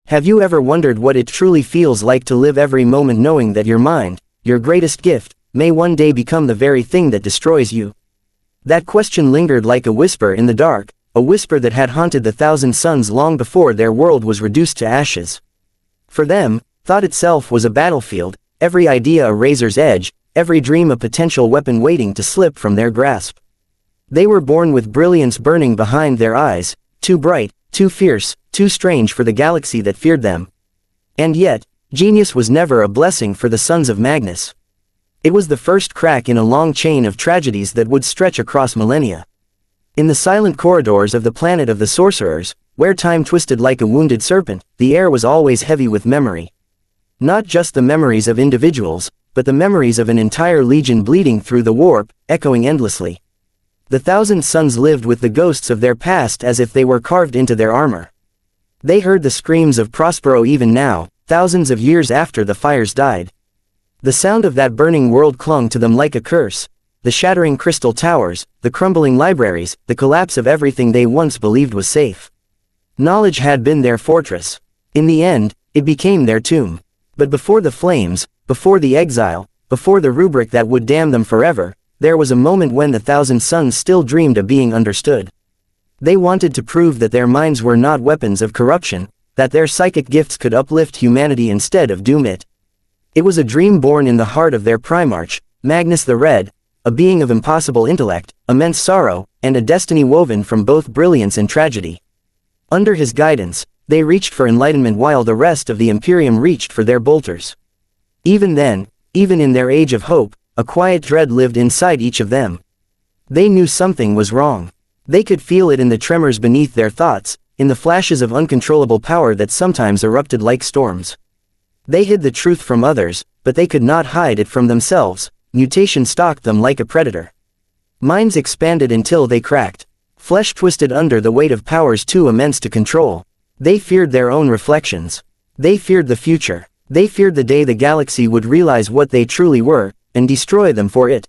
Have you ever wondered what it truly feels like to live every moment knowing that your mind, your greatest gift, may one day become the very thing that destroys you? That question lingered like a whisper in the dark, a whisper that had haunted the thousand suns long before their world was reduced to ashes. For them, thought itself was a battlefield, every idea a razor's edge, every dream a potential weapon waiting to slip from their grasp. They were born with brilliance burning behind their eyes, too bright, too fierce, too strange for the galaxy that feared them. And yet, genius was never a blessing for the sons of Magnus. It was the first crack in a long chain of tragedies that would stretch across millennia. In the silent corridors of the planet of the sorcerers, where time twisted like a wounded serpent, the air was always heavy with memory. Not just the memories of individuals, but the memories of an entire legion bleeding through the warp, echoing endlessly. The thousand suns lived with the ghosts of their past as if they were carved into their armor. They heard the screams of Prospero even now, thousands of years after the fires died. The sound of that burning world clung to them like a curse, the shattering crystal towers, the crumbling libraries, the collapse of everything they once believed was safe. Knowledge had been their fortress. In the end, it became their tomb. But before the flames, before the exile, before the rubric that would damn them forever, there was a moment when the thousand suns still dreamed of being understood. They wanted to prove that their minds were not weapons of corruption, that their psychic gifts could uplift humanity instead of doom it. It was a dream born in the heart of their primarch, Magnus the Red, a being of impossible intellect, immense sorrow, and a destiny woven from both brilliance and tragedy. Under his guidance, they reached for enlightenment while the rest of the Imperium reached for their bolters. Even then, even in their age of hope, a quiet dread lived inside each of them. They knew something was wrong. They could feel it in the tremors beneath their thoughts, in the flashes of uncontrollable power that sometimes erupted like storms. They hid the truth from others, but they could not hide it from themselves. Mutation stalked them like a predator. Minds expanded until they cracked. Flesh twisted under the weight of powers too immense to control. They feared their own reflections. They feared the future. They feared the day the galaxy would realize what they truly were, and destroy them for it.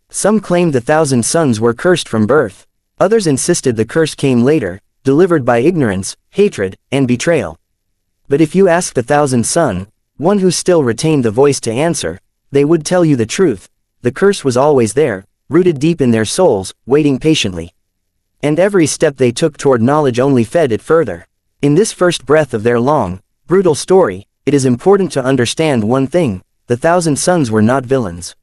Some claimed the thousand suns were cursed from birth. Others insisted the curse came later, delivered by ignorance, hatred, and betrayal. But if you asked the thousand sun, one who still retained the voice to answer, they would tell you the truth. The curse was always there, rooted deep in their souls, waiting patiently. And every step they took toward knowledge only fed it further. In this first breath of their long, brutal story, it is important to understand one thing: the thousand suns were not villains.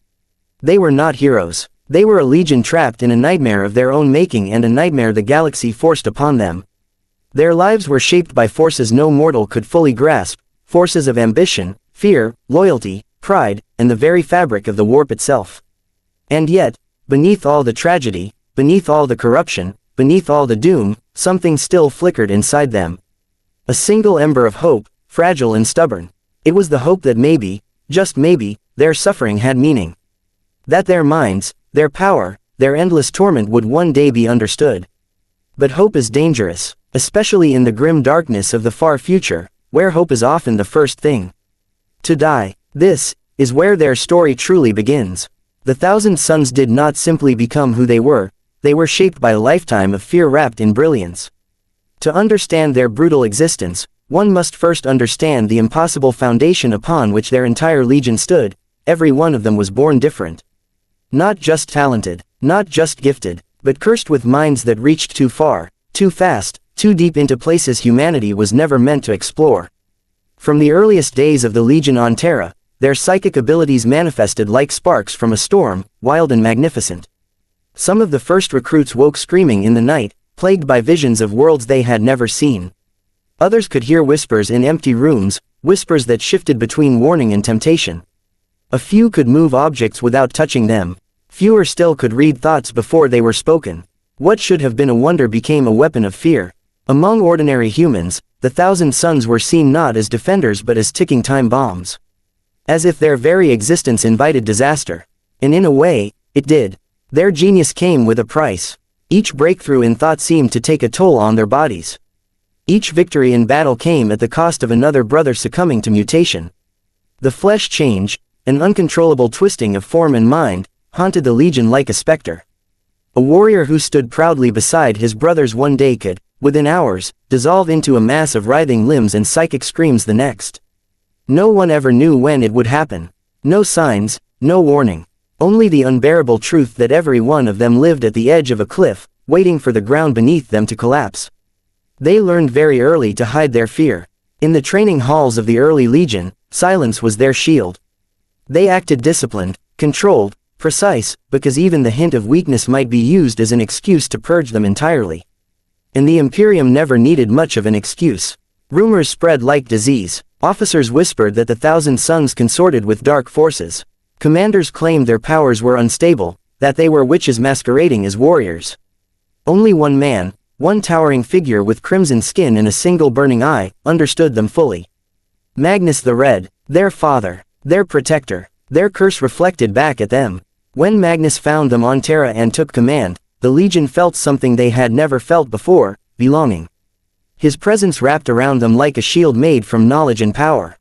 They were not heroes. They were a legion trapped in a nightmare of their own making, and a nightmare the galaxy forced upon them. Their lives were shaped by forces no mortal could fully grasp, forces of ambition, fear, loyalty, pride, and the very fabric of the warp itself. And yet, beneath all the tragedy, beneath all the corruption, beneath all the doom, something still flickered inside them. A single ember of hope, fragile and stubborn. It was the hope that maybe, just maybe, their suffering had meaning. That their minds, their power, their endless torment would one day be understood. But hope is dangerous, especially in the grim darkness of the far future, where hope is often the first thing to die. This is where their story truly begins. The thousand suns did not simply become who they were shaped by a lifetime of fear wrapped in brilliance. To understand their brutal existence, one must first understand the impossible foundation upon which their entire legion stood. Every one of them was born different. Not just talented, not just gifted, but cursed with minds that reached too far, too fast, too deep into places humanity was never meant to explore. From the earliest days of the Legion on Terra, their psychic abilities manifested like sparks from a storm, wild and magnificent. Some of the first recruits woke screaming in the night, plagued by visions of worlds they had never seen. Others could hear whispers in empty rooms, whispers that shifted between warning and temptation. A few could move objects without touching them. Fewer still could read thoughts before they were spoken. What should have been a wonder became a weapon of fear. Among ordinary humans, the thousand suns were seen not as defenders but as ticking time bombs. As if their very existence invited disaster. And in a way, it did. Their genius came with a price. Each breakthrough in thought seemed to take a toll on their bodies. Each victory in battle came at the cost of another brother succumbing to mutation. The flesh change, an uncontrollable twisting of form and mind, haunted the Legion like a specter. A warrior who stood proudly beside his brothers one day could within hours, dissolve into a mass of writhing limbs and psychic screams the next. No one ever knew when it would happen. No signs, no warning. Only the unbearable truth that every one of them lived at the edge of a cliff, waiting for the ground beneath them to collapse. They learned very early to hide their fear. In the training halls of the early Legion, silence was their shield. They acted disciplined, controlled, precise, because even the hint of weakness might be used as an excuse to purge them entirely. And the Imperium never needed much of an excuse. Rumors spread like disease. Officers whispered that the Thousand Sons consorted with dark forces. Commanders claimed their powers were unstable, that they were witches masquerading as warriors. Only one man, one towering figure with crimson skin and a single burning eye, understood them fully. Magnus the Red, their father, their protector. Their curse reflected back at them. When Magnus found them on Terra and took command, the Legion felt something they had never felt before, belonging. His presence wrapped around them like a shield made from knowledge and power.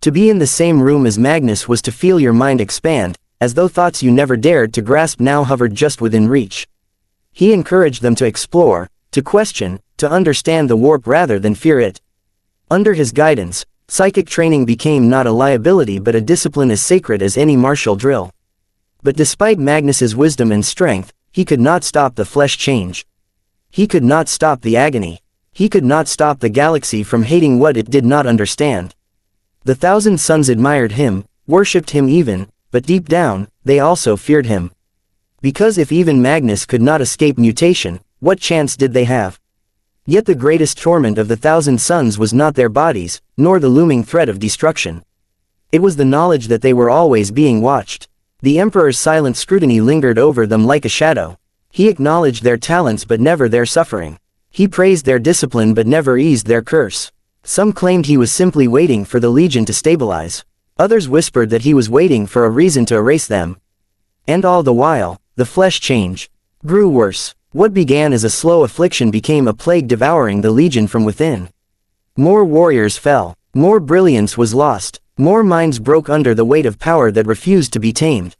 To be in the same room as Magnus was to feel your mind expand, as though thoughts you never dared to grasp now hovered just within reach. He encouraged them to explore, to question, to understand the warp rather than fear it. Under his guidance, psychic training became not a liability but a discipline as sacred as any martial drill. But despite Magnus's wisdom and strength, he could not stop the flesh change. He could not stop the agony. He could not stop the galaxy from hating what it did not understand. The Thousand Sons admired him, worshipped him even, but deep down, they also feared him. Because if even Magnus could not escape mutation, what chance did they have? Yet the greatest torment of the Thousand Sons was not their bodies, nor the looming threat of destruction. It was the knowledge that they were always being watched. The Emperor's silent scrutiny lingered over them like a shadow. He acknowledged their talents but never their suffering. He praised their discipline but never eased their curse. Some claimed he was simply waiting for the Legion to stabilize. Others whispered that he was waiting for a reason to erase them. And all the while, the flesh change grew worse. What began as a slow affliction became a plague devouring the Legion from within. More warriors fell. More brilliance was lost. More minds broke under the weight of power that refused to be tamed.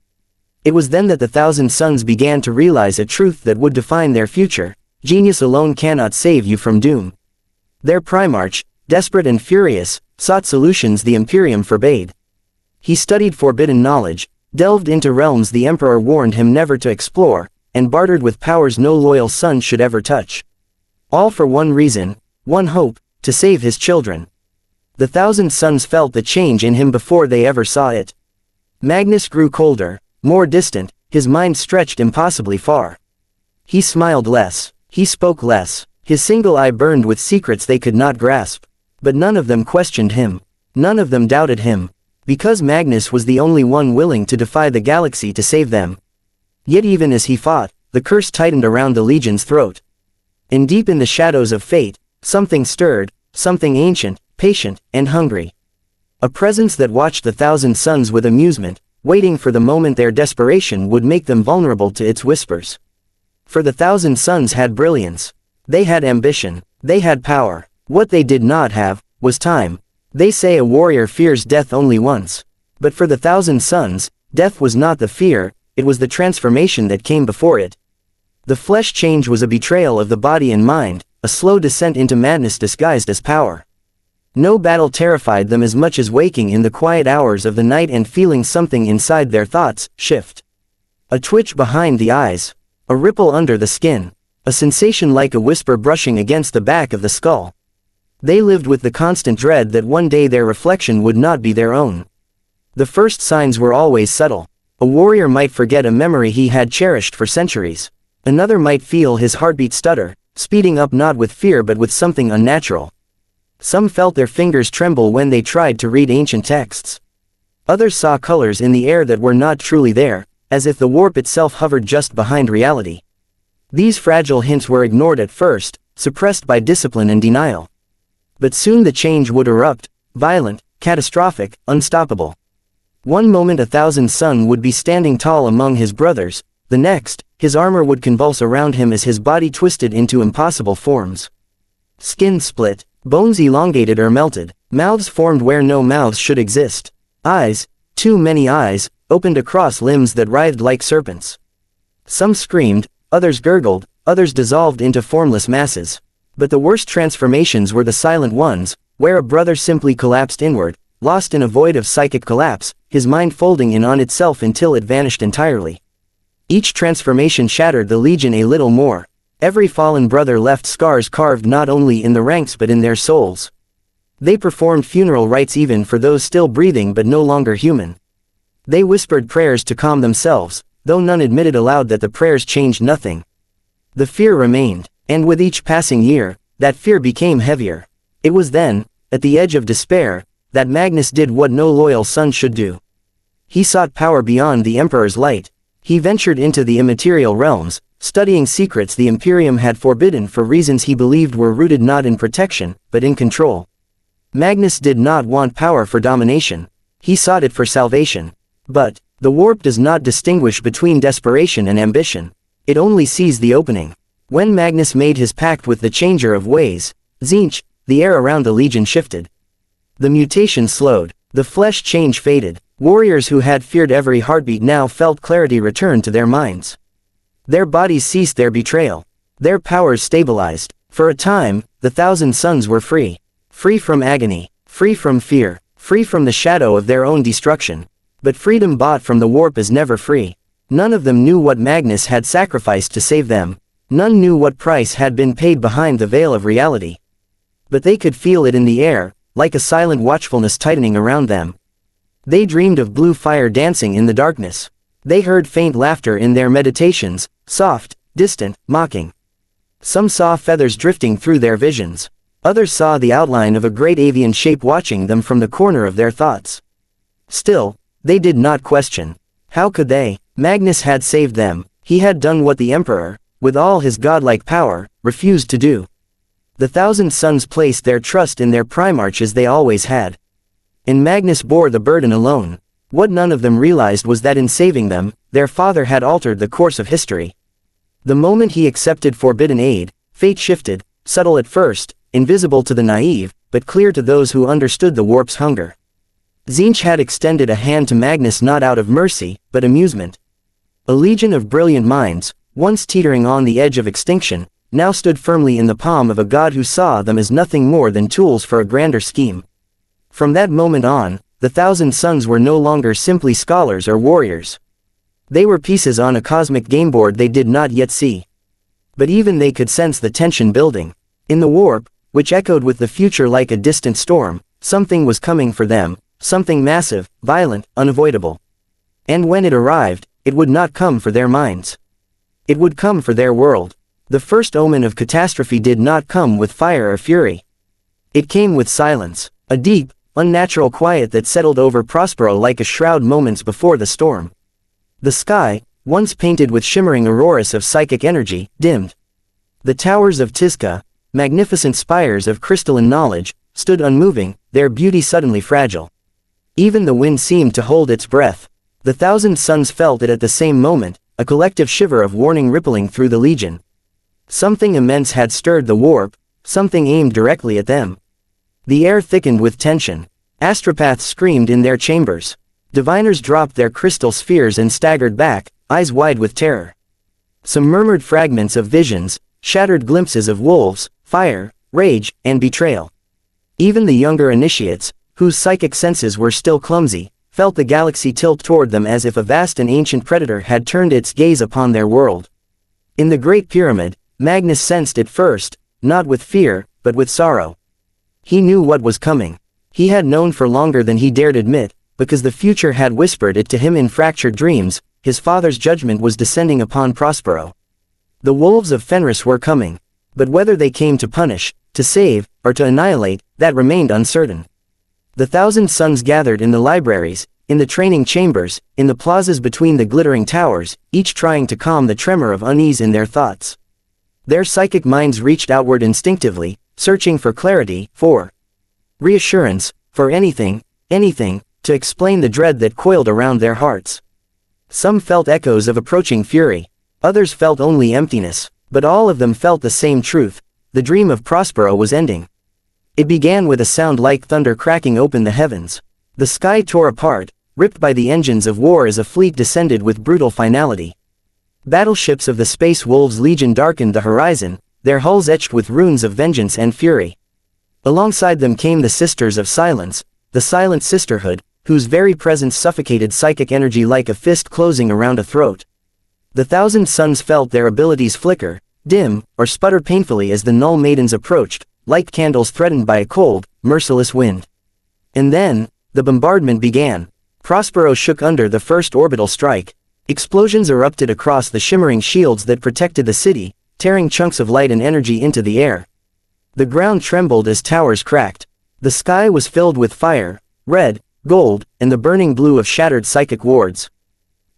It was then that the Thousand Sons began to realize a truth that would define their future. Genius alone cannot save you from doom. Their Primarch, desperate and furious, sought solutions the Imperium forbade. He studied forbidden knowledge, delved into realms the Emperor warned him never to explore, and bartered with powers no loyal son should ever touch. All for one reason, one hope, to save his children. The Thousand Sons felt the change in him before they ever saw it. Magnus grew colder, more distant, his mind stretched impossibly far. He smiled less, he spoke less, his single eye burned with secrets they could not grasp. But none of them questioned him. None of them doubted him. Because Magnus was the only one willing to defy the galaxy to save them. Yet even as he fought, the curse tightened around the Legion's throat. And deep in the shadows of fate, something stirred, something ancient, patient, and hungry. A presence that watched the Thousand Sons with amusement, waiting for the moment their desperation would make them vulnerable to its whispers. For the Thousand Sons had brilliance. They had ambition. They had power. What they did not have, was time. They say a warrior fears death only once. But for the Thousand Sons, death was not the fear, it was the transformation that came before it. The flesh change was a betrayal of the body and mind, a slow descent into madness disguised as power. No battle terrified them as much as waking in the quiet hours of the night and feeling something inside their thoughts shift. A twitch behind the eyes. A ripple under the skin. A sensation like a whisper brushing against the back of the skull. They lived with the constant dread that one day their reflection would not be their own. The first signs were always subtle. A warrior might forget a memory he had cherished for centuries. Another might feel his heartbeat stutter, speeding up not with fear but with something unnatural. Some felt their fingers tremble when they tried to read ancient texts. Others saw colors in the air that were not truly there, as if the warp itself hovered just behind reality. These fragile hints were ignored at first, suppressed by discipline and denial. But soon the change would erupt, violent, catastrophic, unstoppable. One moment a Thousand Son would be standing tall among his brothers, the next, his armor would convulse around him as his body twisted into impossible forms. Skin split, bones elongated or melted, mouths formed where no mouths should exist. Eyes, too many eyes, opened across limbs that writhed like serpents. Some screamed, others gurgled, others dissolved into formless masses. But the worst transformations were the silent ones, where a brother simply collapsed inward, lost in a void of psychic collapse, his mind folding in on itself until it vanished entirely. Each transformation shattered the Legion a little more. Every fallen brother left scars carved not only in the ranks but in their souls. They performed funeral rites even for those still breathing but no longer human. They whispered prayers to calm themselves, though none admitted aloud that the prayers changed nothing. The fear remained, and with each passing year, that fear became heavier. It was then, at the edge of despair, that Magnus did what no loyal son should do. He sought power beyond the Emperor's light. He ventured into the immaterial realms, studying secrets the Imperium had forbidden for reasons he believed were rooted not in protection, but in control. Magnus did not want power for domination. He sought it for salvation. But, the warp does not distinguish between desperation and ambition. It only sees the opening. When Magnus made his pact with the Changer of Ways, Tzeentch, the air around the Legion shifted. The mutation slowed. The flesh change faded. Warriors who had feared every heartbeat now felt clarity return to their minds. Their bodies ceased their betrayal. Their powers stabilized. For a time, the Thousand Sons were free. Free from agony. Free from fear. Free from the shadow of their own destruction. But freedom bought from the warp is never free. None of them knew what Magnus had sacrificed to save them. None knew what price had been paid behind the veil of reality. But they could feel it in the air, like a silent watchfulness tightening around them. They dreamed of blue fire dancing in the darkness. They heard faint laughter in their meditations, soft, distant, mocking. Some saw feathers drifting through their visions. Others saw the outline of a great avian shape watching them from the corner of their thoughts. Still, they did not question. How could they? Magnus had saved them. He had done what the Emperor, with all his godlike power, refused to do. The Thousand Sons placed their trust in their Primarch as they always had. And Magnus bore the burden alone. What none of them realized was that in saving them, their father had altered the course of history. The moment he accepted forbidden aid, fate shifted, subtle at first, invisible to the naive, but clear to those who understood the warp's hunger. Tzeentch had extended a hand to Magnus not out of mercy, but amusement. A legion of brilliant minds, once teetering on the edge of extinction, now stood firmly in the palm of a god who saw them as nothing more than tools for a grander scheme. From that moment on, the Thousand Sons were no longer simply scholars or warriors. They were pieces on a cosmic gameboard they did not yet see. But even they could sense the tension building. In the warp, which echoed with the future like a distant storm, something was coming for them, something massive, violent, unavoidable. And when it arrived, it would not come for their minds. It would come for their world. The first omen of catastrophe did not come with fire or fury. It came with silence, a deep, unnatural quiet that settled over Prospero like a shroud moments before the storm. The sky, once painted with shimmering auroras of psychic energy, dimmed. The towers of Tizca, magnificent spires of crystalline knowledge, stood unmoving, their beauty suddenly fragile. Even the wind seemed to hold its breath. The Thousand Sons felt it at the same moment, a collective shiver of warning rippling through the Legion. Something immense had stirred the warp, something aimed directly at them. The air thickened with tension. Astropaths screamed in their chambers. Diviners dropped their crystal spheres and staggered back, eyes wide with terror. Some murmured fragments of visions, shattered glimpses of wolves, fire, rage, and betrayal. Even the younger initiates, whose psychic senses were still clumsy, felt the galaxy tilt toward them as if a vast and ancient predator had turned its gaze upon their world. In the Great Pyramid, Magnus sensed it first, not with fear, but with sorrow. He knew what was coming. He had known for longer than he dared admit, because the future had whispered it to him in fractured dreams. His father's judgment was descending upon Prospero. The wolves of Fenris were coming. But whether they came to punish, to save, or to annihilate, that remained uncertain. The Thousand Sons gathered in the libraries, in the training chambers, in the plazas between the glittering towers, each trying to calm the tremor of unease in their thoughts. Their psychic minds reached outward instinctively, searching for clarity, for reassurance, for anything, to explain the dread that coiled around their hearts. Some felt echoes of approaching fury. Others felt only emptiness, but all of them felt the same truth: the dream of Prospero was ending. It began with a sound like thunder cracking open the heavens. The sky tore apart, ripped by the engines of war as a fleet descended with brutal finality. Battleships of the Space Wolves Legion darkened the horizon, their hulls etched with runes of vengeance and fury. Alongside them came the Sisters of Silence, the Silent Sisterhood, whose very presence suffocated psychic energy like a fist closing around a throat. The Thousand Suns felt their abilities flicker, dim, or sputter painfully as the Null Maidens approached, like candles threatened by a cold, merciless wind. And then, the bombardment began. Prospero shook under the first orbital strike. Explosions erupted across the shimmering shields that protected the city, tearing chunks of light and energy into the air. The ground trembled as towers cracked. The sky was filled with fire, red, gold, and the burning blue of shattered psychic wards.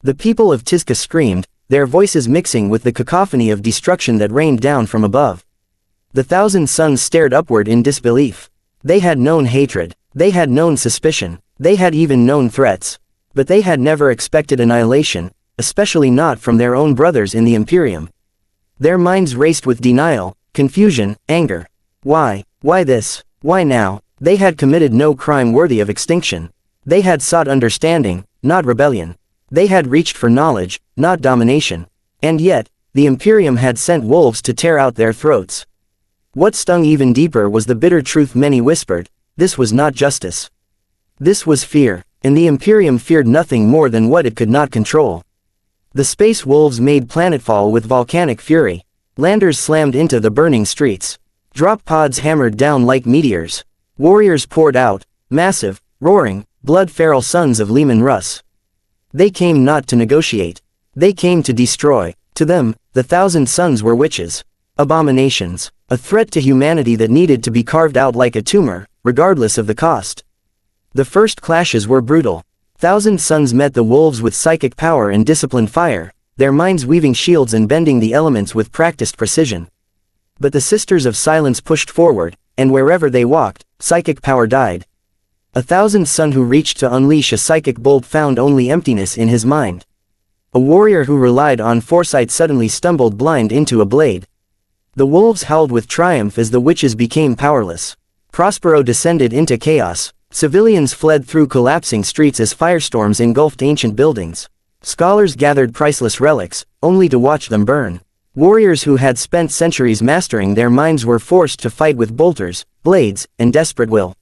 The people of Tizca screamed, their voices mixing with the cacophony of destruction that rained down from above. The Thousand Suns stared upward in disbelief. They had known hatred, they had known suspicion, they had even known threats. But they had never expected annihilation, especially not from their own brothers in the Imperium. Their minds raced with denial, confusion, anger. Why this? Why now? They had committed no crime worthy of extinction. They had sought understanding, not rebellion. They had reached for knowledge, not domination. And yet, the Imperium had sent wolves to tear out their throats. What stung even deeper was the bitter truth many whispered: this was not justice. This was fear, and the Imperium feared nothing more than what it could not control. The space wolves made planetfall with volcanic fury. Landers slammed into the burning streets. Drop pods hammered down like meteors. Warriors poured out, massive, roaring, blood-feral sons of Leman Russ. They came not to negotiate. They came to destroy. To them, the Thousand Suns were witches. Abominations. A threat to humanity that needed to be carved out like a tumor, regardless of the cost. The first clashes were brutal. Thousand Suns met the wolves with psychic power and disciplined fire, their minds weaving shields and bending the elements with practiced precision. But the Sisters of Silence pushed forward, and wherever they walked, psychic power died. A Thousand Sun who reached to unleash a psychic bolt found only emptiness in his mind. A warrior who relied on foresight suddenly stumbled blind into a blade. The wolves howled with triumph as the witches became powerless. Prospero descended into chaos. Civilians fled through collapsing streets as firestorms engulfed ancient buildings. Scholars gathered priceless relics, only to watch them burn. Warriors who had spent centuries mastering their minds were forced to fight with bolters, blades, and desperate will.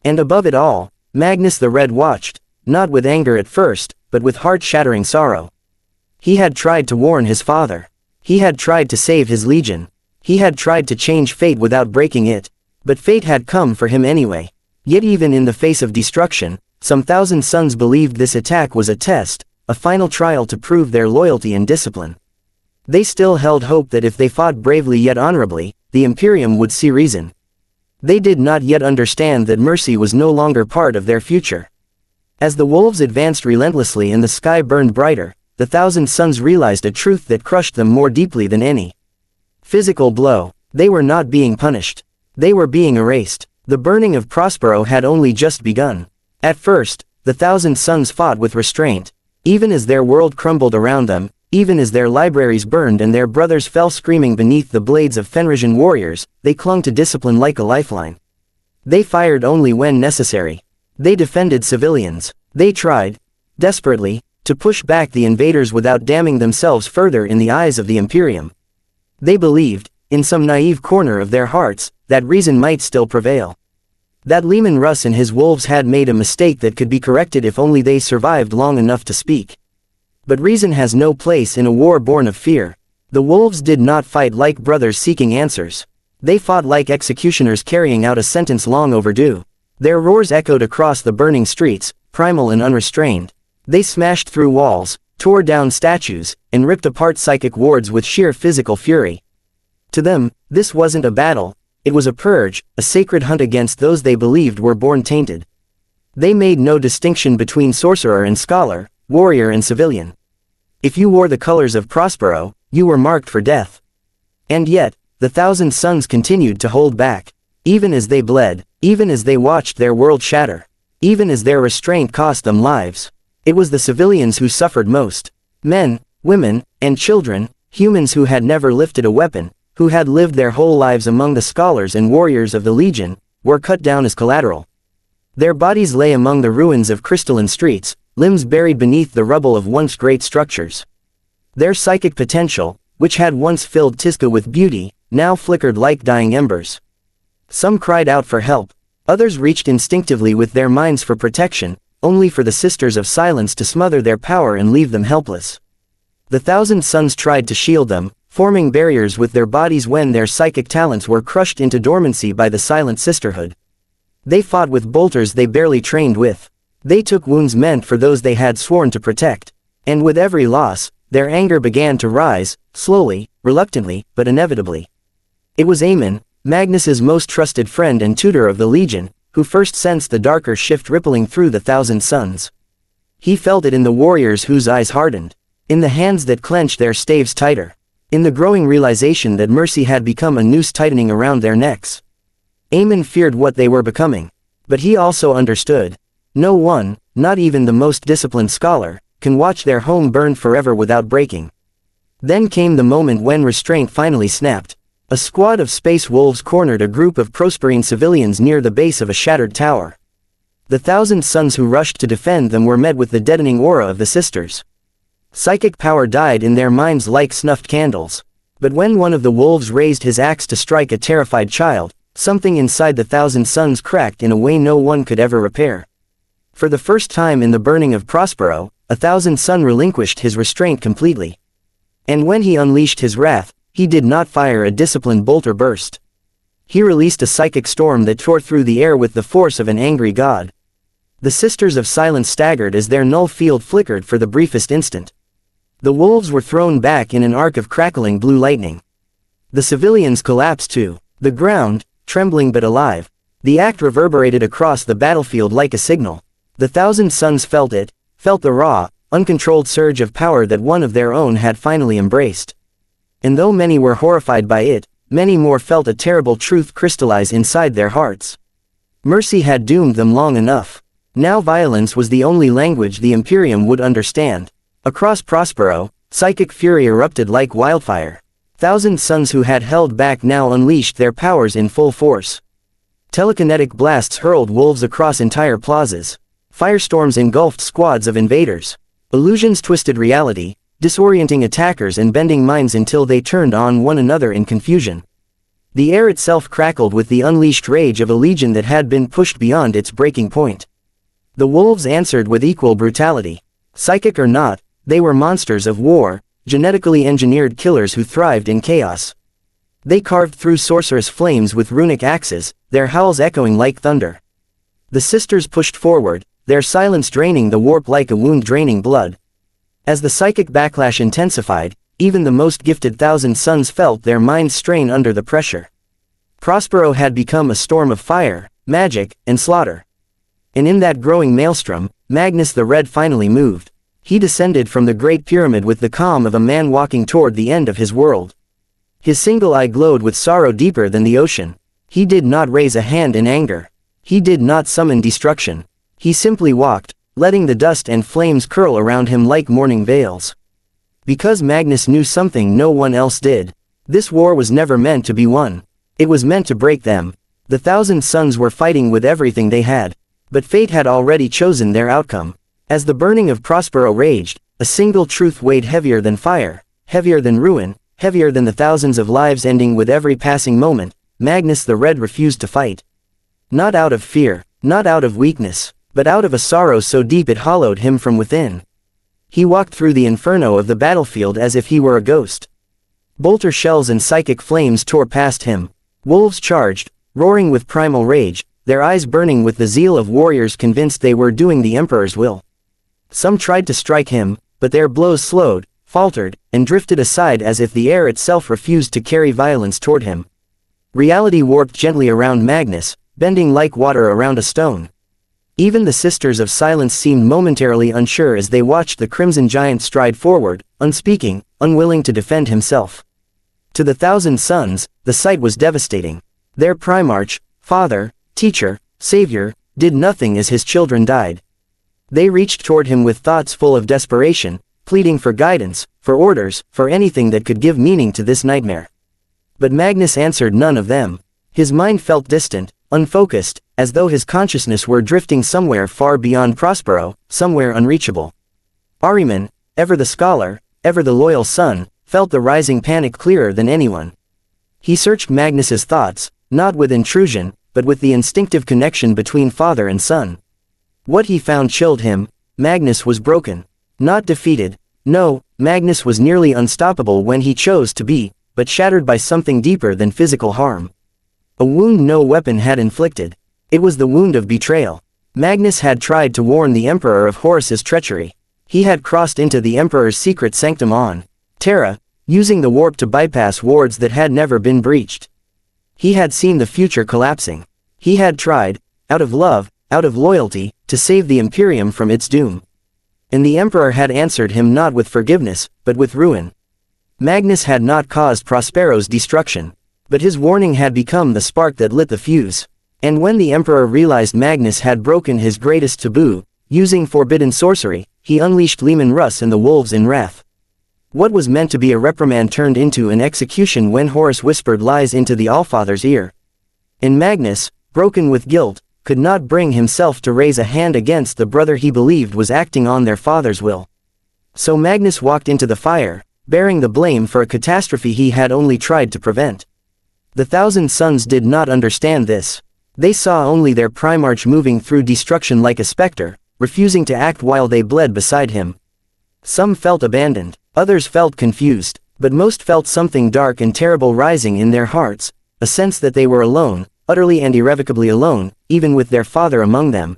And above it all, Magnus the Red watched, not with anger at first, but with heart-shattering sorrow. He had tried to warn his father. He had tried to save his legion. He had tried to change fate without breaking it. But fate had come for him anyway. Yet even in the face of destruction, some Thousand Suns believed this attack was a test, a final trial to prove their loyalty and discipline. They still held hope that if they fought bravely yet honorably, the Imperium would see reason. They did not yet understand that mercy was no longer part of their future. As the wolves advanced relentlessly and the sky burned brighter, the Thousand Suns realized a truth that crushed them more deeply than any physical blow. They were not being punished. They were being erased. The burning of Prospero had only just begun. At first, the Thousand Suns fought with restraint. Even as their world crumbled around them, even as their libraries burned and their brothers fell screaming beneath the blades of Fenrisian warriors, they clung to discipline like a lifeline. They fired only when necessary. They defended civilians. They tried, desperately, to push back the invaders without damning themselves further in the eyes of the Imperium. They believed, in some naive corner of their hearts, that reason might still prevail. That Leman Russ and his wolves had made a mistake that could be corrected if only they survived long enough to speak. But reason has no place in a war born of fear. The wolves did not fight like brothers seeking answers. They fought like executioners carrying out a sentence long overdue. Their roars echoed across the burning streets, primal and unrestrained. They smashed through walls, tore down statues, and ripped apart psychic wards with sheer physical fury. To them, this wasn't a battle. It was a purge, a sacred hunt against those they believed were born tainted. They made no distinction between sorcerer and scholar, warrior and civilian. If you wore the colors of Prospero, you were marked for death. And yet, the Thousand Suns continued to hold back. Even as they bled, even as they watched their world shatter, even as their restraint cost them lives. It was the civilians who suffered most. Men, women, and children, humans who had never lifted a weapon, who had lived their whole lives among the scholars and warriors of the Legion, were cut down as collateral. Their bodies lay among the ruins of crystalline streets, limbs buried beneath the rubble of once great structures. Their psychic potential, which had once filled Tizca with beauty, now flickered like dying embers. Some cried out for help. Others reached instinctively with their minds for protection, only for the Sisters of Silence to smother their power and leave them helpless. The Thousand Suns tried to shield them, forming barriers with their bodies when their psychic talents were crushed into dormancy by the Silent Sisterhood. They fought with bolters they barely trained with. They took wounds meant for those they had sworn to protect. And with every loss, their anger began to rise, slowly, reluctantly, but inevitably. It was Aemon, Magnus's most trusted friend and tutor of the Legion, who first sensed the darker shift rippling through the Thousand Suns. He felt it in the warriors whose eyes hardened, in the hands that clenched their staves tighter, in the growing realization that mercy had become a noose tightening around their necks. Aemon feared what they were becoming, but he also understood. No one, not even the most disciplined scholar, can watch their home burn forever without breaking. Then came the moment when restraint finally snapped. A squad of space wolves cornered a group of prospering civilians near the base of a shattered tower. The Thousand Suns who rushed to defend them were met with the deadening aura of the Sisters. Psychic power died in their minds like snuffed candles. But when one of the wolves raised his axe to strike a terrified child, something inside the Thousand Suns cracked in a way no one could ever repair. For the first time in the burning of Prospero, a Thousand Sun relinquished his restraint completely. And when he unleashed his wrath, he did not fire a disciplined bolt or burst. He released a psychic storm that tore through the air with the force of an angry god. The Sisters of Silence staggered as their null field flickered for the briefest instant. The wolves were thrown back in an arc of crackling blue lightning. The civilians collapsed to the ground, trembling but alive. The act reverberated across the battlefield like a signal. The Thousand Suns felt it, felt the raw, uncontrolled surge of power that one of their own had finally embraced. And though many were horrified by it, many more felt a terrible truth crystallize inside their hearts. Mercy had doomed them long enough. Now violence was the only language the Imperium would understand. Across Prospero, psychic fury erupted like wildfire. Thousand Suns who had held back now unleashed their powers in full force. Telekinetic blasts hurled wolves across entire plazas. Firestorms engulfed squads of invaders. Illusions twisted reality, disorienting attackers and bending minds until they turned on one another in confusion. The air itself crackled with the unleashed rage of a legion that had been pushed beyond its breaking point. The wolves answered with equal brutality. Psychic or not, they were monsters of war, genetically engineered killers who thrived in chaos. They carved through sorcerous flames with runic axes, their howls echoing like thunder. The Sisters pushed forward, their silence draining the warp like a wound draining blood. As the psychic backlash intensified, even the most gifted Thousand Suns felt their minds strain under the pressure. Prospero had become a storm of fire, magic, and slaughter. And in that growing maelstrom, Magnus the Red finally moved. He descended from the Great Pyramid with the calm of a man walking toward the end of his world. His single eye glowed with sorrow deeper than the ocean. He did not raise a hand in anger. He did not summon destruction. He simply walked, letting the dust and flames curl around him like morning veils. Because Magnus knew something no one else did. This war was never meant to be won. It was meant to break them. The Thousand Suns were fighting with everything they had. But fate had already chosen their outcome. As the burning of Prospero raged, a single truth weighed heavier than fire, heavier than ruin, heavier than the thousands of lives ending with every passing moment. Magnus the Red refused to fight. Not out of fear, not out of weakness, but out of a sorrow so deep it hollowed him from within. He walked through the inferno of the battlefield as if he were a ghost. Bolter shells and psychic flames tore past him. Wolves charged, roaring with primal rage, their eyes burning with the zeal of warriors convinced they were doing the Emperor's will. Some tried to strike him, but their blows slowed, faltered, and drifted aside as if the air itself refused to carry violence toward him. Reality warped gently around Magnus, bending like water around a stone. Even the Sisters of Silence seemed momentarily unsure as they watched the Crimson Giant stride forward, unspeaking, unwilling to defend himself. To the Thousand Suns, the sight was devastating. Their Primarch, father, teacher, savior, did nothing as his children died. They reached toward him with thoughts full of desperation, pleading for guidance, for orders, for anything that could give meaning to this nightmare. But Magnus answered none of them. His mind felt distant, unfocused, as though his consciousness were drifting somewhere far beyond Prospero, somewhere unreachable. Ahriman, ever the scholar, ever the loyal son, felt the rising panic clearer than anyone. He searched Magnus's thoughts, not with intrusion, but with the instinctive connection between father and son. What he found chilled him. Magnus was broken. Not defeated. No, Magnus was nearly unstoppable when he chose to be, but shattered by something deeper than physical harm. A wound no weapon had inflicted. It was the wound of betrayal. Magnus had tried to warn the Emperor of Horus's treachery. He had crossed into the Emperor's secret sanctum on Terra, using the warp to bypass wards that had never been breached. He had seen the future collapsing. He had tried, out of love, out of loyalty, to save the Imperium from its doom. And the Emperor had answered him not with forgiveness, but with ruin. Magnus had not caused Prospero's destruction, but his warning had become the spark that lit the fuse. And when the Emperor realized Magnus had broken his greatest taboo, using forbidden sorcery, he unleashed Leman Russ and the wolves in wrath. What was meant to be a reprimand turned into an execution when Horus whispered lies into the Allfather's ear. And Magnus, broken with guilt, could not bring himself to raise a hand against the brother he believed was acting on their father's will. So Magnus walked into the fire, bearing the blame for a catastrophe he had only tried to prevent. The Thousand Sons did not understand this. They saw only their Primarch moving through destruction like a specter, refusing to act while they bled beside him. Some felt abandoned, others felt confused, but most felt something dark and terrible rising in their hearts, a sense that they were alone, utterly and irrevocably alone, even with their father among them.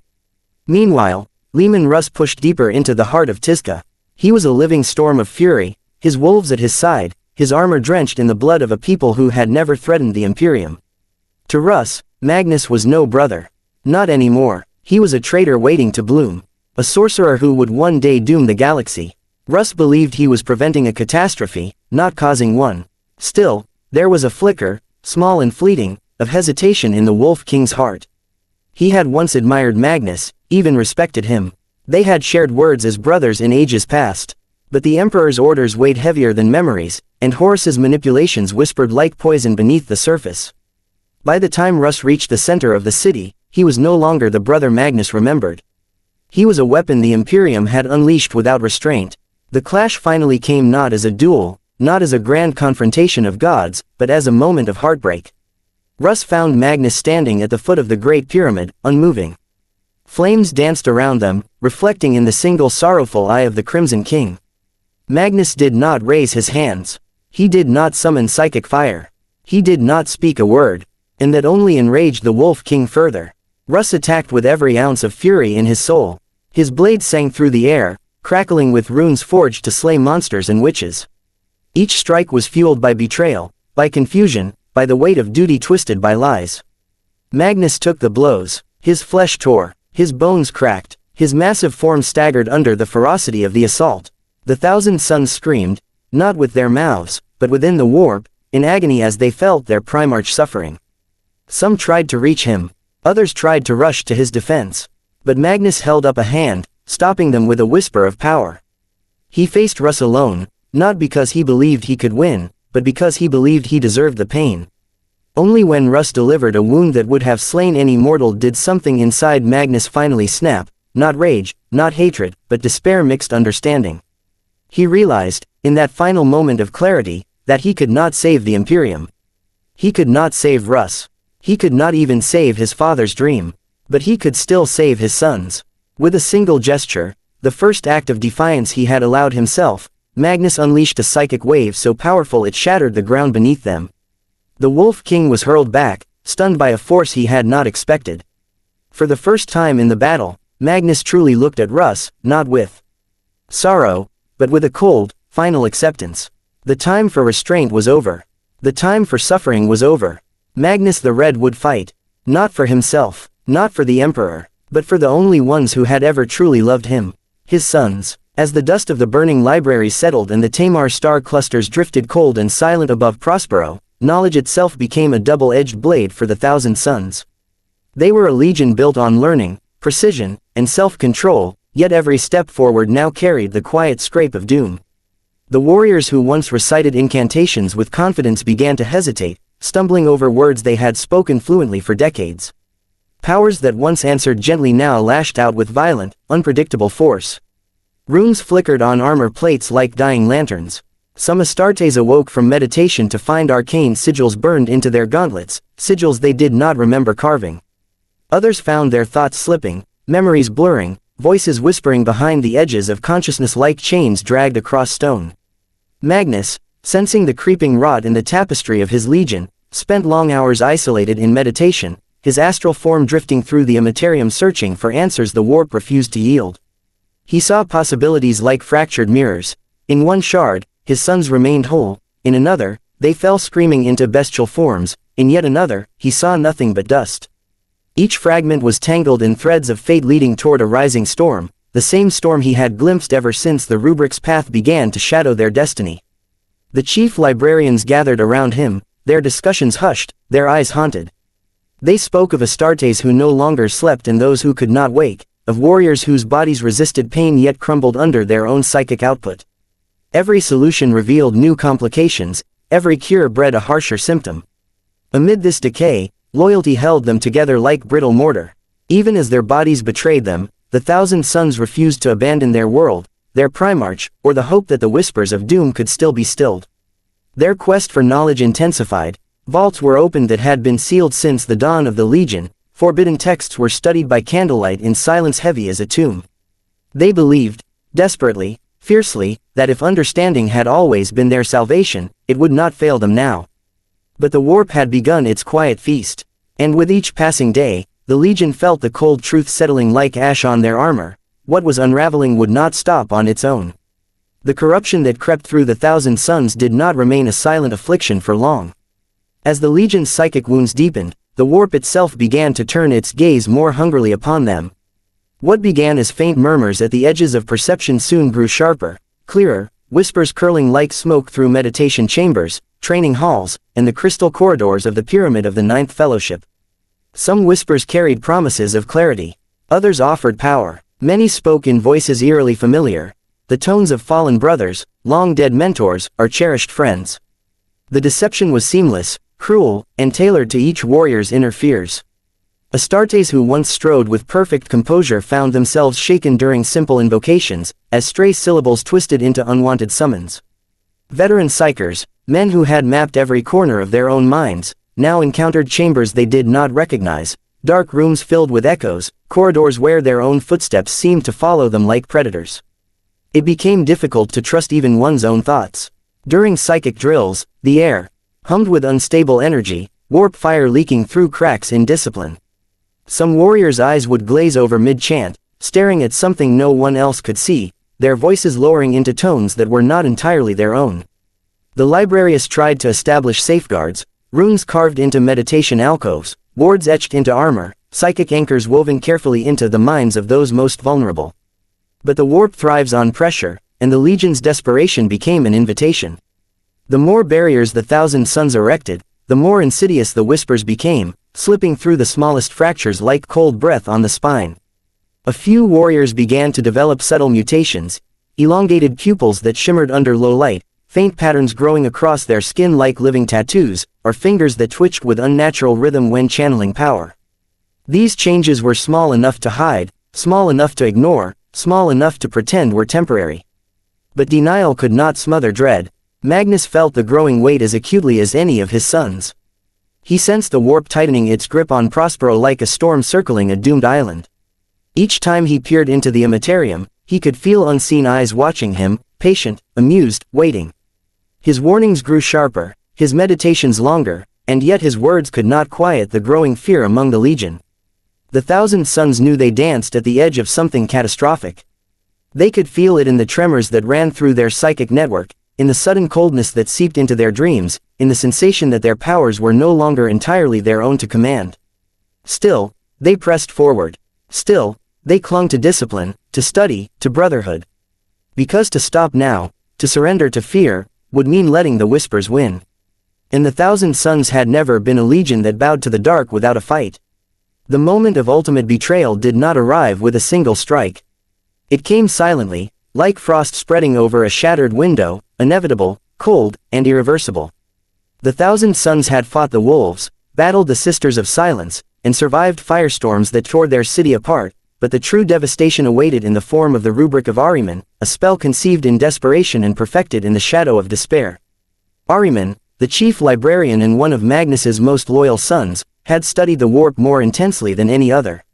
Meanwhile, Leman Russ pushed deeper into the heart of Tizca. He was a living storm of fury, his wolves at his side, his armor drenched in the blood of a people who had never threatened the Imperium. To Russ, Magnus was no brother. Not anymore. He was a traitor waiting to bloom. A sorcerer who would one day doom the galaxy. Russ believed he was preventing a catastrophe, not causing one. Still, there was a flicker, small and fleeting, of hesitation in the Wolf King's heart. He had once admired Magnus, even respected him. They had shared words as brothers in ages past. But the Emperor's orders weighed heavier than memories, and Horus's manipulations whispered like poison beneath the surface. By the time Russ reached the center of the city, he was no longer the brother Magnus remembered. He was a weapon the Imperium had unleashed without restraint. The clash finally came not as a duel, not as a grand confrontation of gods, but as a moment of heartbreak. Russ found Magnus standing at the foot of the Great Pyramid, unmoving. Flames danced around them, reflecting in the single sorrowful eye of the Crimson King. Magnus did not raise his hands. He did not summon psychic fire. He did not speak a word, and that only enraged the Wolf King further. Russ attacked with every ounce of fury in his soul. His blade sang through the air, crackling with runes forged to slay monsters and witches. Each strike was fueled by betrayal, by confusion, by the weight of duty twisted by lies. Magnus took the blows. His flesh tore, his bones cracked, his massive form staggered under the ferocity of the assault. The Thousand Sons screamed, not with their mouths, but within the warp, in agony as they felt their Primarch suffering. Some tried to reach him, others tried to rush to his defense. But Magnus held up a hand, stopping them with a whisper of power. He faced Russ alone, not because he believed he could win, but because he believed he deserved the pain. Only when Russ delivered a wound that would have slain any mortal did something inside Magnus finally snap, not rage, not hatred, but despair mixed understanding. He realized, in that final moment of clarity, that he could not save the Imperium. He could not save Russ. He could not even save his father's dream. But he could still save his sons. With a single gesture, the first act of defiance he had allowed himself, Magnus unleashed a psychic wave so powerful it shattered the ground beneath them. The Wolf King was hurled back, stunned by a force he had not expected. For the first time in the battle, Magnus truly looked at Russ, not with sorrow, but with a cold, final acceptance. The time for restraint was over. The time for suffering was over. Magnus the Red would fight. Not for himself, not for the Emperor, but for the only ones who had ever truly loved him. His sons. As the dust of the burning library settled and the Tamar star clusters drifted cold and silent above Prospero, knowledge itself became a double-edged blade for the Thousand Sons. They were a legion built on learning, precision, and self-control, yet every step forward now carried the quiet scrape of doom. The warriors who once recited incantations with confidence began to hesitate, stumbling over words they had spoken fluently for decades. Powers that once answered gently now lashed out with violent, unpredictable force. Runes flickered on armor plates like dying lanterns. Some Astartes awoke from meditation to find arcane sigils burned into their gauntlets, sigils they did not remember carving. Others found their thoughts slipping, memories blurring, voices whispering behind the edges of consciousness like chains dragged across stone. Magnus, sensing the creeping rot in the tapestry of his legion, spent long hours isolated in meditation, his astral form drifting through the Imperium searching for answers the warp refused to yield. He saw possibilities like fractured mirrors. In one shard, his sons remained whole, in another, they fell screaming into bestial forms, in yet another, he saw nothing but dust. Each fragment was tangled in threads of fate leading toward a rising storm, the same storm he had glimpsed ever since the rubric's path began to shadow their destiny. The chief librarians gathered around him, their discussions hushed, their eyes haunted. They spoke of Astartes who no longer slept and those who could not wake, of warriors whose bodies resisted pain yet crumbled under their own psychic output. Every solution revealed new complications, every cure bred a harsher symptom. Amid this decay, loyalty held them together like brittle mortar. Even as their bodies betrayed them, the Thousand Sons refused to abandon their world, their primarch, or the hope that the whispers of doom could still be stilled. Their quest for knowledge intensified, vaults were opened that had been sealed since the dawn of the Legion, forbidden texts were studied by candlelight in silence heavy as a tomb. They believed, desperately, fiercely, that if understanding had always been their salvation, it would not fail them now. But the warp had begun its quiet feast, and with each passing day, the Legion felt the cold truth settling like ash on their armor. What was unraveling would not stop on its own. The corruption that crept through the Thousand Sons did not remain a silent affliction for long. As the Legion's psychic wounds deepened, the warp itself began to turn its gaze more hungrily upon them. What began as faint murmurs at the edges of perception soon grew sharper, clearer, whispers curling like smoke through meditation chambers, training halls, and the crystal corridors of the Pyramid of the Ninth Fellowship. Some whispers carried promises of clarity. Others offered power. Many spoke in voices eerily familiar, the tones of fallen brothers, long-dead mentors, or cherished friends. The deception was seamless, cruel, and tailored to each warrior's inner fears. Astartes who once strode with perfect composure found themselves shaken during simple invocations, as stray syllables twisted into unwanted summons. Veteran psykers, men who had mapped every corner of their own minds, now encountered chambers they did not recognize, dark rooms filled with echoes, corridors where their own footsteps seemed to follow them like predators. It became difficult to trust even one's own thoughts. During psychic drills, the air hummed with unstable energy, warp fire leaking through cracks in discipline. Some warriors' eyes would glaze over mid-chant, staring at something no one else could see, their voices lowering into tones that were not entirely their own. The librarians tried to establish safeguards, runes carved into meditation alcoves, wards etched into armor, psychic anchors woven carefully into the minds of those most vulnerable. But the warp thrives on pressure, and the Legion's desperation became an invitation. The more barriers the Thousand Sons erected, the more insidious the whispers became, slipping through the smallest fractures like cold breath on the spine. A few warriors began to develop subtle mutations, elongated pupils that shimmered under low light, faint patterns growing across their skin like living tattoos, or fingers that twitched with unnatural rhythm when channeling power. These changes were small enough to hide, small enough to ignore, small enough to pretend were temporary. But denial could not smother dread. Magnus felt the growing weight as acutely as any of his sons. He sensed the warp tightening its grip on Prospero like a storm circling a doomed island. Each time he peered into the Imperium, he could feel unseen eyes watching him, patient, amused, waiting. His warnings grew sharper, his meditations longer, and yet his words could not quiet the growing fear among the Legion. The Thousand Sons knew they danced at the edge of something catastrophic. They could feel it in the tremors that ran through their psychic network, in the sudden coldness that seeped into their dreams, in the sensation that their powers were no longer entirely their own to command. Still, they pressed forward. Still, they clung to discipline, to study, to brotherhood. Because to stop now, to surrender to fear, would mean letting the whispers win. And the Thousand Sons had never been a legion that bowed to the dark without a fight. The moment of ultimate betrayal did not arrive with a single strike. It came silently, like frost spreading over a shattered window, inevitable, cold, and irreversible. The Thousand Sons had fought the wolves, battled the Sisters of Silence, and survived firestorms that tore their city apart, but the true devastation awaited in the form of the rubric of Ahriman, a spell conceived in desperation and perfected in the shadow of despair. Ahriman, the chief librarian and one of Magnus's most loyal sons, had studied the warp more intensely than any other.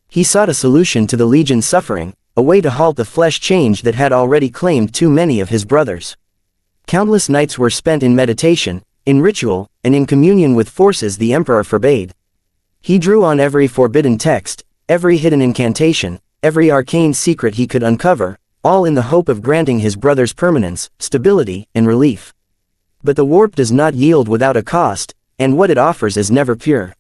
He sought a solution to the Legion's suffering, a way to halt the flesh change that had already claimed too many of his brothers. Countless nights were spent in meditation, in ritual, and in communion with forces the Emperor forbade. He drew on every forbidden text, every hidden incantation, every arcane secret he could uncover, all in the hope of granting his brothers permanence, stability, and relief. But the warp does not yield without a cost, and what it offers is never pure.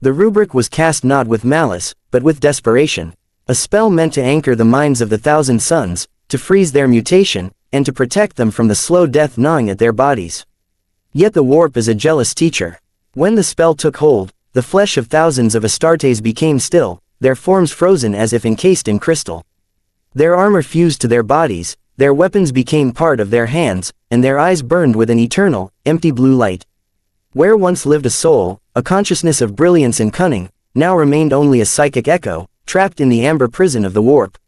The rubric was cast not with malice, but with desperation. A spell meant to anchor the minds of the Thousand Sons, to freeze their mutation, and to protect them from the slow death gnawing at their bodies. Yet the warp is a jealous teacher. When the spell took hold, the flesh of thousands of Astartes became still, their forms frozen as if encased in crystal. Their armor fused to their bodies, their weapons became part of their hands, and their eyes burned with an eternal, empty blue light. Where once lived a soul, a consciousness of brilliance and cunning, now remained only a psychic echo, trapped in the amber prison of the warp.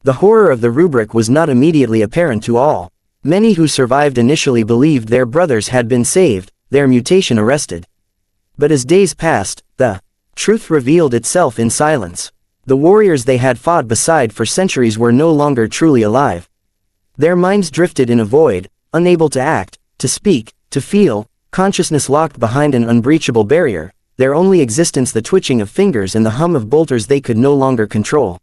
The horror of the rubric was not immediately apparent to all. Many who survived initially believed their brothers had been saved, their mutation arrested. But as days passed, the truth revealed itself in silence. The warriors they had fought beside for centuries were no longer truly alive. Their minds drifted in a void, unable to act, to speak, to feel, consciousness locked behind an unbreachable barrier, their only existence the twitching of fingers and the hum of bolters they could no longer control.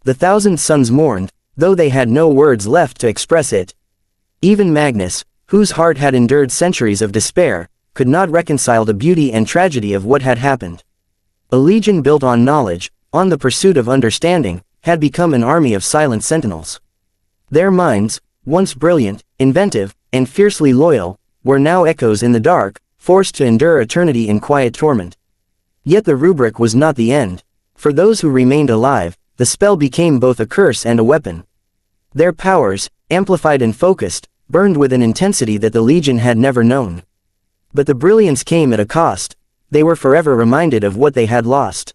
The Thousand Sons mourned, though they had no words left to express it. Even Magnus, whose heart had endured centuries of despair, could not reconcile the beauty and tragedy of what had happened. A legion built on knowledge, on the pursuit of understanding, had become an army of silent sentinels. Their minds, once brilliant, inventive, and fiercely loyal, were now echoes in the dark, forced to endure eternity in quiet torment. Yet the rubric was not the end. For those who remained alive, the spell became both a curse and a weapon. Their powers, amplified and focused, burned with an intensity that the Legion had never known. But the brilliance came at a cost. They were forever reminded of what they had lost.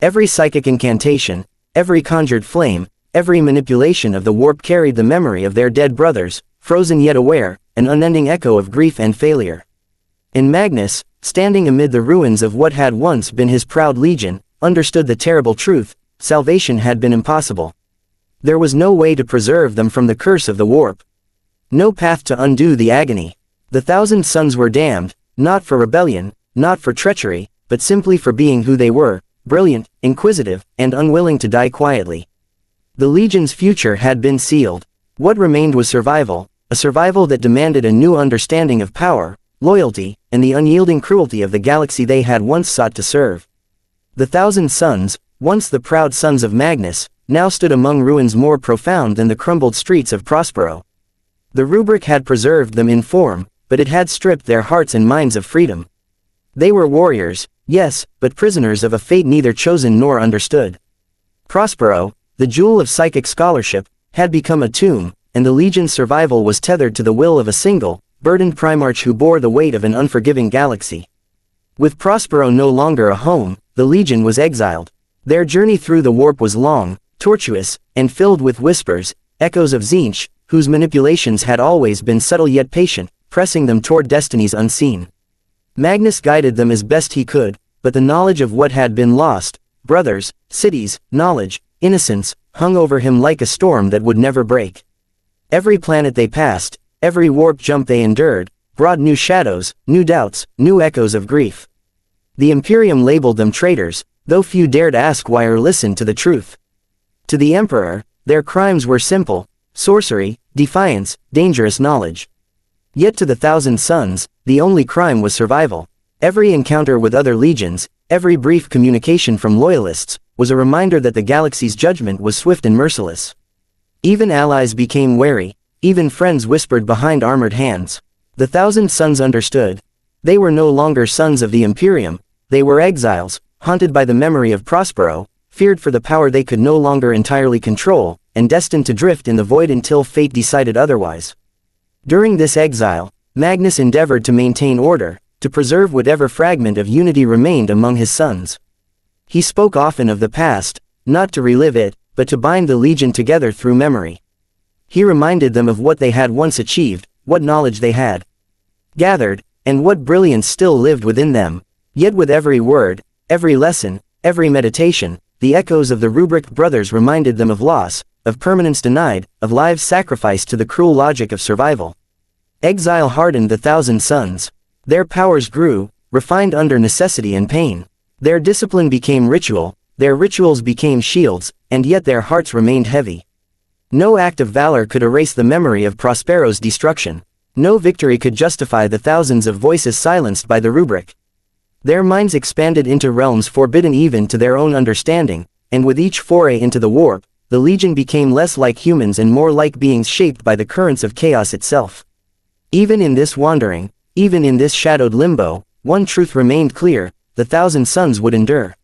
Every psychic incantation, every conjured flame, every manipulation of the warp carried the memory of their dead brothers, frozen yet aware, an unending echo of grief and failure. And Magnus, standing amid the ruins of what had once been his proud legion, understood the terrible truth: salvation had been impossible. There was no way to preserve them from the curse of the warp. No path to undo the agony. The Thousand Sons were damned, not for rebellion, not for treachery, but simply for being who they were, brilliant, inquisitive, and unwilling to die quietly. The Legion's future had been sealed. What remained was survival, a survival that demanded a new understanding of power, loyalty, and the unyielding cruelty of the galaxy they had once sought to serve. The Thousand Sons, once the proud sons of Magnus, now stood among ruins more profound than the crumbled streets of Prospero. The rubric had preserved them in form, but it had stripped their hearts and minds of freedom. They were warriors, yes, but prisoners of a fate neither chosen nor understood. Prospero, the jewel of psychic scholarship, had become a tomb, and the Legion's survival was tethered to the will of a single, burdened primarch who bore the weight of an unforgiving galaxy. With Prospero no longer a home, the Legion was exiled. Their journey through the warp was long, tortuous, and filled with whispers, echoes of Tzeentch, whose manipulations had always been subtle yet patient, pressing them toward destinies unseen. Magnus guided them as best he could, but the knowledge of what had been lost, brothers, cities, knowledge, innocence, hung over him like a storm that would never break. Every planet they passed, every warp jump they endured, brought new shadows, new doubts, new echoes of grief. The Imperium labeled them traitors, though few dared ask why or listen to the truth. To the Emperor, their crimes were simple: sorcery, defiance, dangerous knowledge. Yet to the Thousand Sons, the only crime was survival. Every encounter with other legions, every brief communication from loyalists, was a reminder that the galaxy's judgment was swift and merciless. Even allies became wary, even friends whispered behind armored hands. The Thousand Sons understood. They were no longer sons of the Imperium, they were exiles, haunted by the memory of Prospero, feared for the power they could no longer entirely control, and destined to drift in the void until fate decided otherwise. During this exile, Magnus endeavored to maintain order, to preserve whatever fragment of unity remained among his sons. He spoke often of the past, not to relive it, but to bind the Legion together through memory. He reminded them of what they had once achieved, what knowledge they had gathered, and what brilliance still lived within them. Yet with every word, every lesson, every meditation, the echoes of the Rubric brothers reminded them of loss, of permanence denied, of lives sacrificed to the cruel logic of survival. Exile hardened the Thousand Sons. Their powers grew, refined under necessity and pain. Their discipline became ritual, their rituals became shields, and yet their hearts remained heavy. No act of valor could erase the memory of Prospero's destruction. No victory could justify the thousands of voices silenced by the Rubric. Their minds expanded into realms forbidden even to their own understanding, and with each foray into the warp, the Legion became less like humans and more like beings shaped by the currents of chaos itself. Even in this wandering, even in this shadowed limbo, one truth remained clear: the Thousand Sons would endure.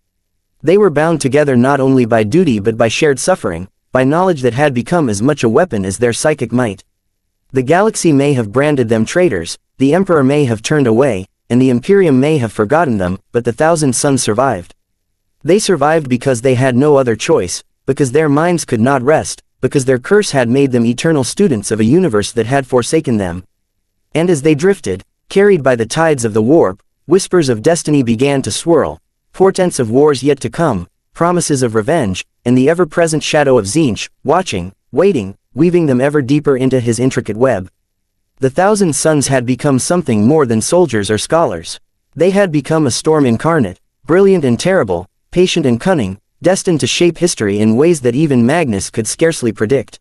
They were bound together not only by duty but by shared suffering, by knowledge that had become as much a weapon as their psychic might. The galaxy may have branded them traitors, the Emperor may have turned away, and the Imperium may have forgotten them, but the Thousand Sons survived. They survived because they had no other choice, because their minds could not rest, because their curse had made them eternal students of a universe that had forsaken them. And as they drifted, carried by the tides of the warp, whispers of destiny began to swirl, portents of wars yet to come, promises of revenge, and the ever-present shadow of Tzeentch, watching, waiting, weaving them ever deeper into his intricate web. The Thousand Sons had become something more than soldiers or scholars. They had become a storm incarnate, brilliant and terrible, patient and cunning, destined to shape history in ways that even Magnus could scarcely predict.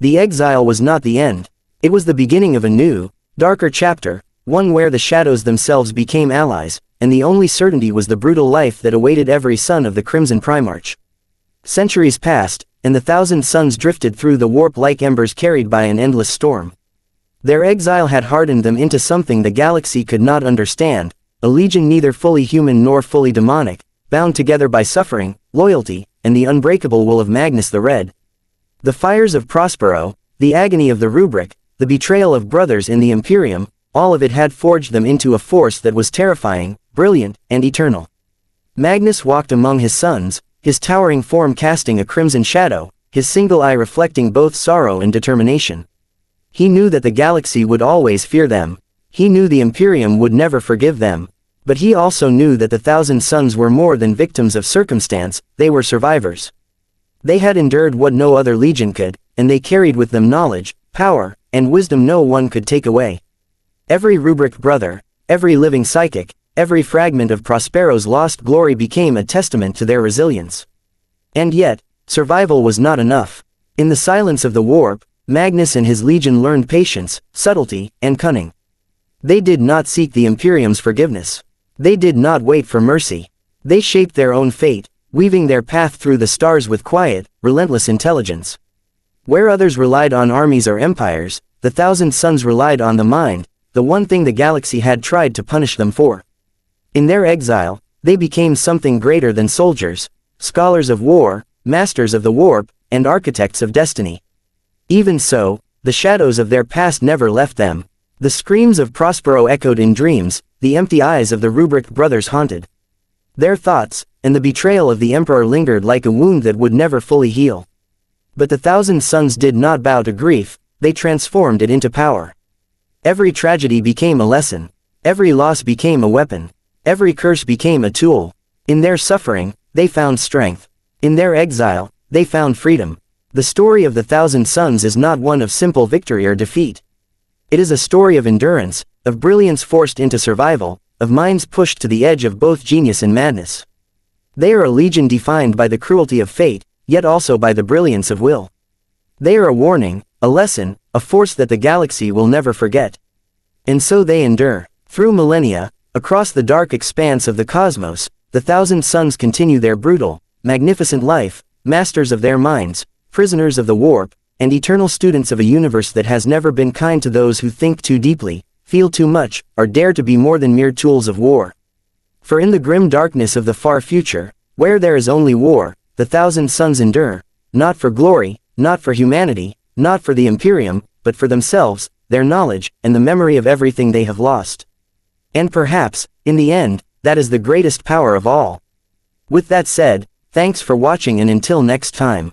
The exile was not the end. It was the beginning of a new, darker chapter, one where the shadows themselves became allies, and the only certainty was the brutal life that awaited every son of the Crimson Primarch. Centuries passed, and the Thousand Sons drifted through the warp like embers carried by an endless storm. Their exile had hardened them into something the galaxy could not understand, a legion neither fully human nor fully demonic, bound together by suffering, loyalty, and the unbreakable will of Magnus the Red. The fires of Prospero, the agony of the Rubric, the betrayal of brothers in the Imperium, all of it had forged them into a force that was terrifying, brilliant, and eternal. Magnus walked among his sons, his towering form casting a crimson shadow, his single eye reflecting both sorrow and determination. He knew that the galaxy would always fear them. He knew the Imperium would never forgive them. But he also knew that the Thousand Sons were more than victims of circumstance, they were survivors. They had endured what no other legion could, and they carried with them knowledge, power, and wisdom no one could take away. Every Rubric brother, every living psychic, every fragment of Prospero's lost glory became a testament to their resilience. And yet, survival was not enough. In the silence of the warp, Magnus and his legion learned patience, subtlety, and cunning. They did not seek the Imperium's forgiveness. They did not wait for mercy. They shaped their own fate, weaving their path through the stars with quiet, relentless intelligence. Where others relied on armies or empires, the Thousand Sons relied on the mind, the one thing the galaxy had tried to punish them for. In their exile, they became something greater than soldiers, scholars of war, masters of the warp, and architects of destiny. Even so, the shadows of their past never left them. The screams of Prospero echoed in dreams, the empty eyes of the Rubric brothers haunted their thoughts, and the betrayal of the Emperor lingered like a wound that would never fully heal. But the Thousand Sons did not bow to grief, they transformed it into power. Every tragedy became a lesson. Every loss became a weapon. Every curse became a tool. In their suffering, they found strength. In their exile, they found freedom. The story of the Thousand Sons is not one of simple victory or defeat. It is a story of endurance, of brilliance forced into survival, of minds pushed to the edge of both genius and madness. They are a legion defined by the cruelty of fate, yet also by the brilliance of will. They are a warning, a lesson, a force that the galaxy will never forget. And so they endure. Through millennia, across the dark expanse of the cosmos, the Thousand Sons continue their brutal, magnificent life, masters of their minds, prisoners of the warp, and eternal students of a universe that has never been kind to those who think too deeply, feel too much, or dare to be more than mere tools of war. For in the grim darkness of the far future, where there is only war, the Thousand Sons endure, not for glory, not for humanity, not for the Imperium, but for themselves, their knowledge, and the memory of everything they have lost. And perhaps, in the end, that is the greatest power of all. With that said, Thanks for watching and until next time.